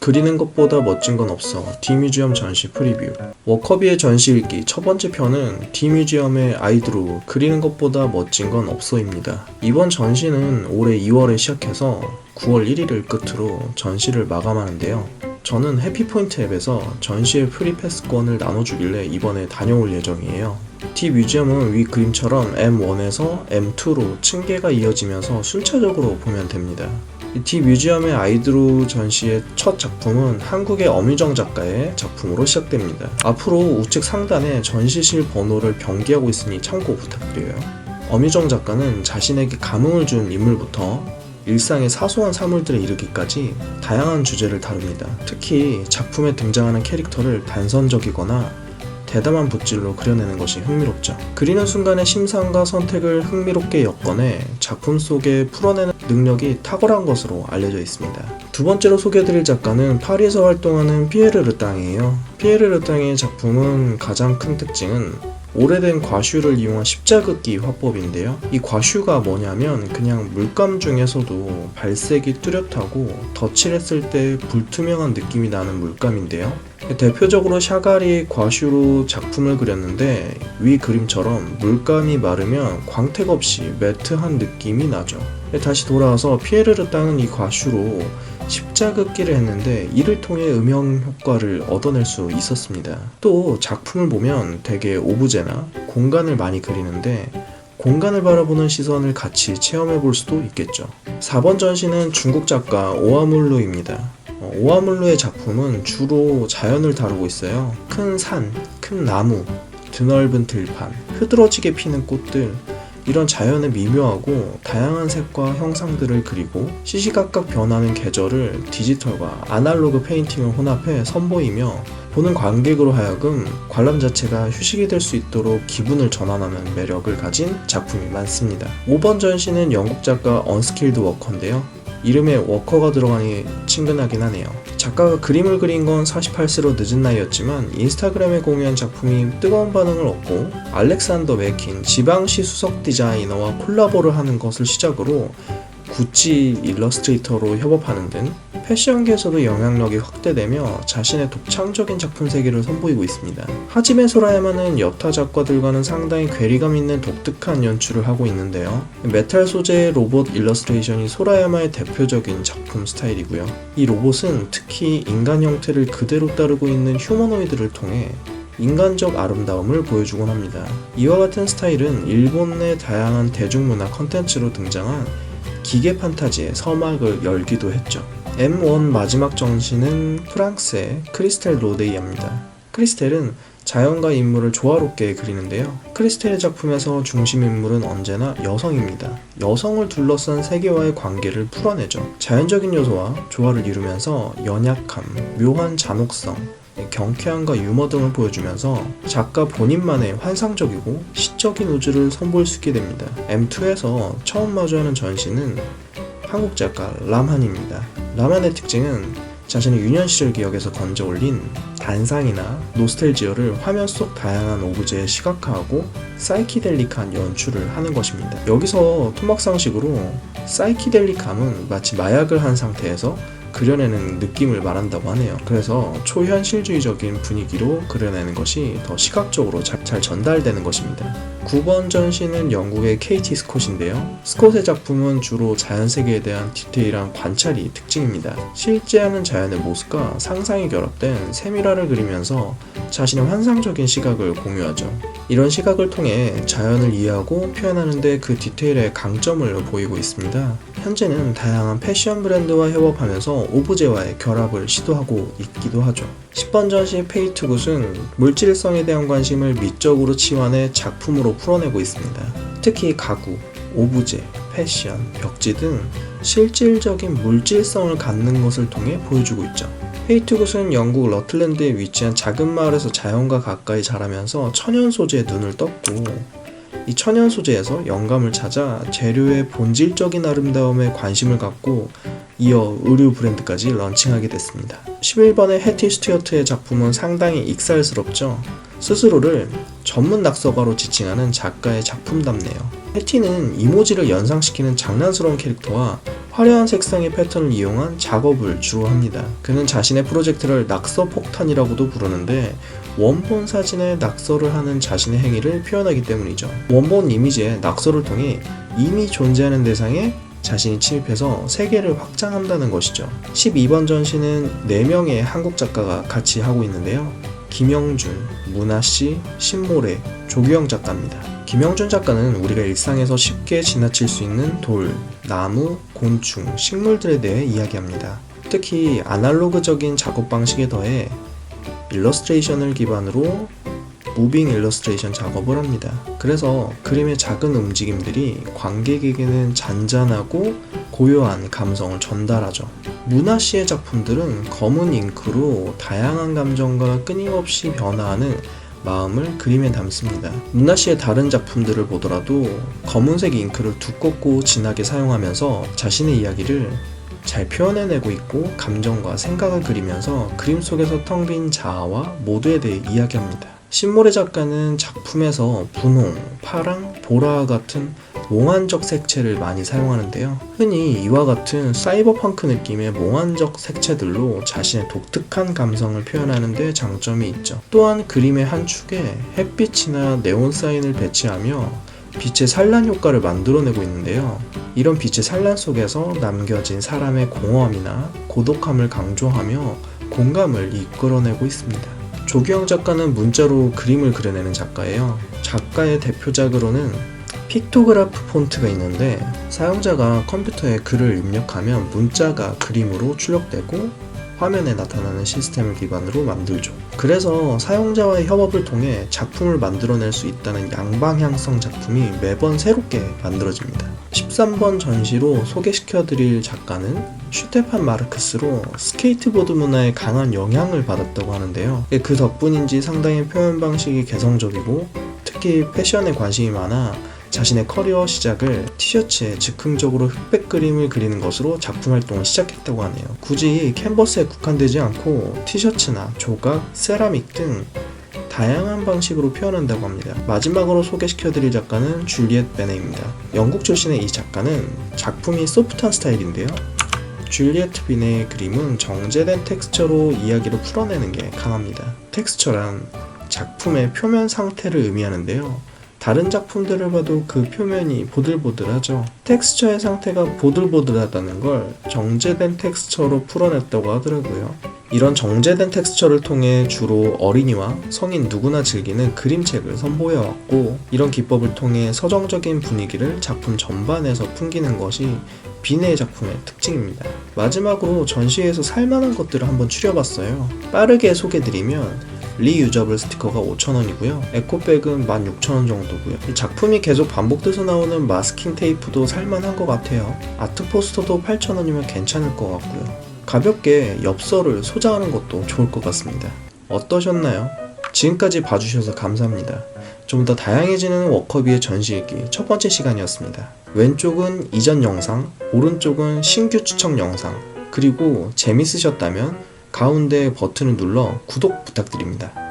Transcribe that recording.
그리는 것보다 멋진 건 없어. 디뮤지엄 전시 프리뷰. 워커비의 전시 읽기 첫 번째 편은 디뮤지엄의 아이드로 그리는 것보다 멋진 건 없어입니다. 이번 전시는 올해 2월에 시작해서 9월 1일을 끝으로 전시를 마감하는데요. 저는 해피포인트 앱에서 전시의 프리패스권을 나눠주길래 이번에 다녀올 예정이에요. 디뮤지엄은 위 그림처럼 M1에서 M2로 층계가 이어지면서 순차적으로 보면 됩니다. 디뮤지엄의 아이드로 전시의 첫 작품은 한국의 엄유정 작가의 작품으로 시작됩니다. 앞으로 우측 상단에 전시실 번호를 병기하고 있으니 참고 부탁드려요. 엄유정 작가는 자신에게 감흥을 준 인물부터 일상의 사소한 사물들에 이르기까지 다양한 주제를 다룹니다. 특히 작품에 등장하는 캐릭터를 단선적이거나 대담한 붓질로 그려내는 것이 흥미롭죠. 그리는 순간의 심상과 선택을 흥미롭게 엮어내 작품 속에 풀어내는 능력이 탁월한 것으로 알려져 있습니다. 두 번째로 소개해드릴 작가는 파리에서 활동하는 피에르 르땅이에요. 피에르 르땅의 작품은 가장 큰 특징은 오래된 과슈를 이용한 십자긋기 화법인데요. 이 과슈가 뭐냐면 그냥 물감 중에서도 발색이 뚜렷하고 덧칠했을 때 불투명한 느낌이 나는 물감인데요. 대표적으로 샤갈이 과슈로 작품을 그렸는데 위 그림처럼 물감이 마르면 광택 없이 매트한 느낌이 나죠. 다시 돌아와서 피에르 르땅은 이 과슈로 십자긋기를 했는데 이를 통해 음영 효과를 얻어낼 수 있었습니다. 또 작품을 보면 되게 오브제나 공간을 많이 그리는데 공간을 바라보는 시선을 같이 체험해 볼 수도 있겠죠. 4번 전시는 중국 작가 오아물루입니다. 오아물루의 작품은 주로 자연을 다루고 있어요. 큰 산, 큰 나무, 드넓은 들판, 흐드러지게 피는 꽃들, 이런 자연의 미묘하고 다양한 색과 형상들을 그리고 시시각각 변하는 계절을 디지털과 아날로그 페인팅을 혼합해 선보이며 보는 관객으로 하여금 관람 자체가 휴식이 될 수 있도록 기분을 전환하는 매력을 가진 작품이 많습니다. 5번 전시는 영국 작가 언스킬드 워커인데요. 이름에 워커가 들어가니 친근하긴 하네요. 작가가 그림을 그린 건 48세로 늦은 나이였지만 인스타그램에 공유한 작품이 뜨거운 반응을 얻고 알렉산더 맥킨 지방시 수석 디자이너와 콜라보를 하는 것을 시작으로 구찌 일러스트레이터로 협업하는 등 패션계에서도 영향력이 확대되며 자신의 독창적인 작품 세계를 선보이고 있습니다. 하지메 소라야마는 여타 작가들과는 상당히 괴리감 있는 독특한 연출을 하고 있는데요. 메탈 소재의 로봇 일러스트레이션이 소라야마의 대표적인 작품 스타일이고요. 이 로봇은 특히 인간 형태를 그대로 따르고 있는 휴머노이드를 통해 인간적 아름다움을 보여주곤 합니다. 이와 같은 스타일은 일본의 다양한 대중문화 컨텐츠로 등장한 기계 판타지의 서막을 열기도 했죠. M1 마지막 전시는 프랑스의 크리스텔 로데이아입니다. 크리스텔은 자연과 인물을 조화롭게 그리는데요. 크리스텔의 작품에서 중심 인물은 언제나 여성입니다. 여성을 둘러싼 세계와의 관계를 풀어내죠. 자연적인 요소와 조화를 이루면서 연약함, 묘한 잔혹성, 경쾌함과 유머 등을 보여주면서 작가 본인만의 환상적이고 시적인 우주를 선보일 수 있게 됩니다. M2에서 처음 마주하는 전시는 한국 작가 람한입니다. 람한의 특징은 자신의 유년 시절 기억에서 건져 올린 단상이나 노스텔지어를 화면 속 다양한 오브제에 시각화하고 사이키델릭한 연출을 하는 것입니다. 여기서 토막상식으로 사이키델릭함은 마치 마약을 한 상태에서 그려내는 느낌을 말한다고 하네요. 그래서 초현실주의적인 분위기로 그려내는 것이 더 시각적으로 잘 전달되는 것입니다. 9번 전시는 영국의 KT 스콧인데요. 스콧의 작품은 주로 자연세계에 대한 디테일한 관찰이 특징입니다. 실제하는 자연의 모습과 상상이 결합된 세밀화를 그리면서 자신의 환상적인 시각을 공유하죠. 이런 시각을 통해 자연을 이해하고 표현하는 데 그 디테일의 강점을 보이고 있습니다. 현재는 다양한 패션 브랜드와 협업하면서 오브제와의 결합을 시도하고 있기도 하죠. 10번 전시 페이트 굿은 물질성에 대한 관심을 미적으로 치환해 작품으로 풀어내고 있습니다. 특히 가구, 오브제, 패션, 벽지 등 실질적인 물질성을 갖는 것을 통해 보여주고 있죠. 페이트 굿은 영국 러틀랜드에 위치한 작은 마을에서 자연과 가까이 자라면서 천연 소재에 눈을 떴고 이 천연 소재에서 영감을 찾아 재료의 본질적인 아름다움에 관심을 갖고 이어 의류 브랜드까지 런칭하게 됐습니다. 11번의 해티 스튜어트의 작품은 상당히 익살스럽죠. 스스로를 전문 낙서가로 지칭하는 작가의 작품답네요. 패티는 이모지를 연상시키는 장난스러운 캐릭터와 화려한 색상의 패턴을 이용한 작업을 주로 합니다. 그는 자신의 프로젝트를 낙서 폭탄이라고도 부르는데 원본 사진에 낙서를 하는 자신의 행위를 표현하기 때문이죠. 원본 이미지에 낙서를 통해 이미 존재하는 대상에 자신이 침입해서 세계를 확장한다는 것이죠. 12번 전시는 4명의 한국 작가가 같이 하고 있는데요. 김영준, 문아씨, 신모래, 조규영 작가입니다. 김영준 작가는 우리가 일상에서 쉽게 지나칠 수 있는 돌, 나무, 곤충, 식물들에 대해 이야기합니다. 특히 아날로그적인 작업 방식에 더해 일러스트레이션을 기반으로 무빙 일러스트레이션 작업을 합니다. 그래서 그림의 작은 움직임들이 관객에게는 잔잔하고 고요한 감성을 전달하죠. 문아씨의 작품들은 검은 잉크로 다양한 감정과 끊임없이 변화하는 마음을 그림에 담습니다. 문아씨의 다른 작품들을 보더라도 검은색 잉크를 두껍고 진하게 사용하면서 자신의 이야기를 잘 표현해내고 있고 감정과 생각을 그리면서 그림 속에서 텅 빈 자아와 모두에 대해 이야기합니다. 신모래 작가는 작품에서 분홍, 파랑, 보라와 같은 몽환적 색채를 많이 사용하는데요. 흔히 이와 같은 사이버펑크 느낌의 몽환적 색채들로 자신의 독특한 감성을 표현하는 데 장점이 있죠. 또한 그림의 한 축에 햇빛이나 네온 사인을 배치하며 빛의 산란 효과를 만들어내고 있는데요. 이런 빛의 산란 속에서 남겨진 사람의 공허함이나 고독함을 강조하며 공감을 이끌어내고 있습니다. 조규영 작가는 문자로 그림을 그려내는 작가예요. 작가의 대표작으로는 픽토그라프 폰트가 있는데 사용자가 컴퓨터에 글을 입력하면 문자가 그림으로 출력되고 화면에 나타나는 시스템을 기반으로 만들죠. 그래서 사용자와의 협업을 통해 작품을 만들어낼 수 있다는 양방향성 작품이 매번 새롭게 만들어집니다. 13번 전시로 소개시켜드릴 작가는 슈테판 마르크스로 스케이트보드 문화에 강한 영향을 받았다고 하는데요. 그 덕분인지 상당히 표현 방식이 개성적이고 특히 패션에 관심이 많아 자신의 커리어 시작을 티셔츠에 즉흥적으로 흑백 그림을 그리는 것으로 작품 활동을 시작했다고 하네요. 굳이 캔버스에 국한되지 않고 티셔츠나 조각, 세라믹 등 다양한 방식으로 표현한다고 합니다. 마지막으로 소개시켜드릴 작가는 줄리엣 베네입니다. 영국 출신의 이 작가는 작품이 소프트한 스타일인데요. 줄리엣 베네의 그림은 정제된 텍스처로 이야기를 풀어내는 게 강합니다. 텍스처란 작품의 표면 상태를 의미하는데요. 다른 작품들을 봐도 그 표면이 보들보들하죠. 텍스처의 상태가 보들보들하다는 걸 정제된 텍스처로 풀어냈다고 하더라고요. 이런 정제된 텍스처를 통해 주로 어린이와 성인 누구나 즐기는 그림책을 선보여왔고 이런 기법을 통해 서정적인 분위기를 작품 전반에서 풍기는 것이 비네의 작품의 특징입니다. 마지막으로 전시회에서 살만한 것들을 한번 추려봤어요. 빠르게 소개드리면 리유저블 스티커가 5,000원이고요. 에코백은 16,000원 정도고요. 이 작품이 계속 반복돼서 나오는 마스킹 테이프도 살만한 것 같아요. 아트 포스터도 8,000원이면 괜찮을 것 같고요. 가볍게 엽서를 소장하는 것도 좋을 것 같습니다. 어떠셨나요? 지금까지 봐주셔서 감사합니다. 좀 더 다양해지는 워커비의 전시일기 첫 번째 시간이었습니다. 왼쪽은 이전 영상, 오른쪽은 신규 추천 영상, 그리고 재밌으셨다면 가운데 버튼을 눌러 구독 부탁드립니다.